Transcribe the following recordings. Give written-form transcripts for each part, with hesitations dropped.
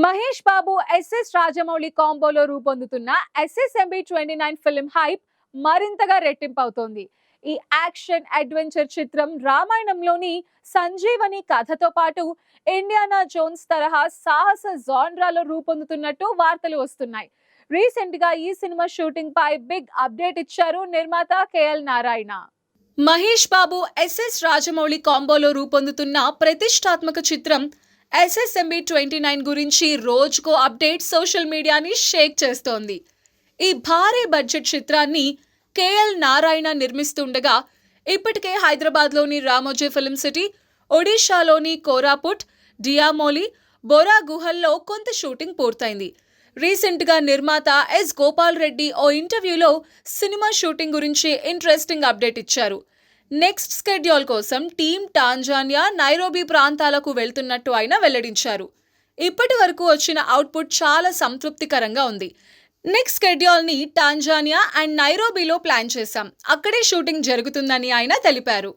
Mahesh Babu SS Rajamouli కాంబోలో రూపొందుతున్న SSMB 29 film hype మరింతగా రెట్టింపవుతోంది. ఈ యాక్షన్ అడ్వెంచర్ చిత్రం రామాయణంలోని సంజీవని కథతో పాటు ఇండియానా జోన్స్ తరహా సాహస జాన్రాలో రూపొందుతున్నట్టు వార్తలు వస్తున్నాయి. రీసెంట్ గా ఈ సినిమా షూటింగ్ పై బిగ్ అప్డేట్ ఇచ్చారు నిర్మాత KL నారాయణ. మహేష్ బాబు ఎస్ఎస్ రాజమౌళి కాంబోలో రూపొందుతున్న ప్రతిష్టాత్మక చిత్రం SSMB 29 గురించి రోజుకో అప్డేట్ సోషల్ మీడియాని షేక్ చేస్తోంది. ఈ భారీ బడ్జెట్ చిత్రాన్ని KL నారాయణ నిర్మిస్తుండగా ఇప్పటికే హైదరాబాద్లోని రామోజీ ఫిల్మ్ సిటీ, ఒడిషాలోని కోరాపుట్, డియామోలి, బొరా గుహల్లో కొంత షూటింగ్ పూర్తయింది. రీసెంట్గా నిర్మాత S గోపాల్ రెడ్డి ఓ ఇంటర్వ్యూలో సినిమా షూటింగ్ గురించి ఇంట్రెస్టింగ్ అప్డేట్ ఇచ్చారు. నెక్స్ట్ స్కెడ్యూల్ కోసం టీం టాంజానియా, నైరోబీ ప్రాంతాలకు వెళ్తున్నట్టు ఆయన వెల్లడించారు. ఇప్పటి వరకు వచ్చిన అవుట్పుట్ చాలా సంతృప్తికరంగా ఉంది. నెక్స్ట్ స్కెడ్యూల్ని టాంజానియా అండ్ నైరోబీలో ప్లాన్ చేశాం. అక్కడే షూటింగ్ జరుగుతుందని ఆయన తెలిపారు.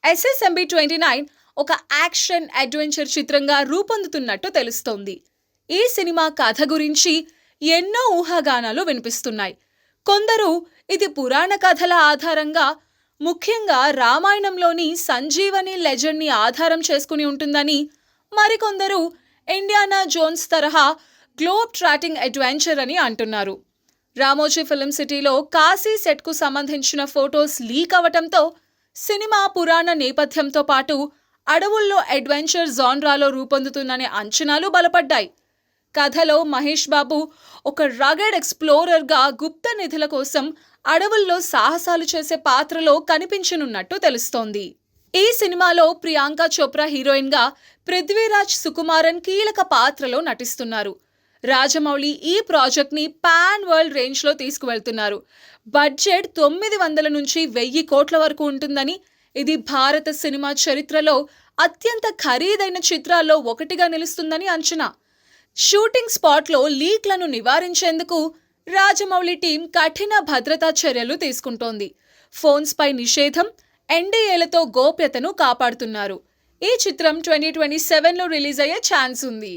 SSMB 29 ఒక యాక్షన్ అడ్వెంచర్ చిత్రంగా రూపొందుతున్నట్టు తెలుస్తోంది. ఈ సినిమా కథ గురించి ఎన్నో ఊహాగానాలు వినిపిస్తున్నాయి. కొందరు ఇది పురాణ కథల ఆధారంగా, ముఖ్యంగా రామాయణంలోని సంజీవని లెజెండ్ని ఆధారం చేసుకుని ఉంటుందని, మరికొందరు ఇండియానా జోన్స్ తరహా గ్లోబ్ ట్రాటింగ్ అడ్వెంచర్ అని అంటున్నారు. రామోజీ ఫిల్మ్ సిటీలో కాశీ సెట్కు సంబంధించిన ఫొటోస్ లీక్ అవటంతో సినిమా పురాణ నేపథ్యంతో పాటు అడవుల్లో అడ్వెంచర్ జాన్రాలో రూపొందుతుందనే అంచనాలు బలపడ్డాయి. కథలో మహేష్ బాబు ఒక రగడ్ ఎక్స్ప్లోరర్గా గుప్త నిధుల కోసం అడవుల్లో సాహసాలు చేసే పాత్రలో కనిపించనున్నట్టు తెలుస్తోంది. ఈ సినిమాలో ప్రియాంక చోప్రా హీరోయిన్గా, పృథ్వీరాజ్ సుకుమారన్ కీలక పాత్రలో నటిస్తున్నారు. రాజమౌళి ఈ ప్రాజెక్ట్ని పాన్ వరల్డ్ రేంజ్లో తీసుకువెళ్తున్నారు. బడ్జెట్ 900 నుంచి 1000 కోట్ల వరకు ఉంటుందని, ఇది భారత సినిమా చరిత్రలో అత్యంత ఖరీదైన చిత్రాల్లో ఒకటిగా నిలుస్తుందని అంచనా. షూటింగ్ స్పాట్లో లీక్లను నివారించేందుకు రాజమౌళి టీం కఠిన భద్రతా చర్యలు తీసుకుంటోంది. ఫోన్స్ పై నిషేధం, NDAలతో గోప్యతను కాపాడుతున్నారు. ఈ చిత్రం 2027లో రిలీజ్ అయ్యే ఛాన్స్ ఉంది.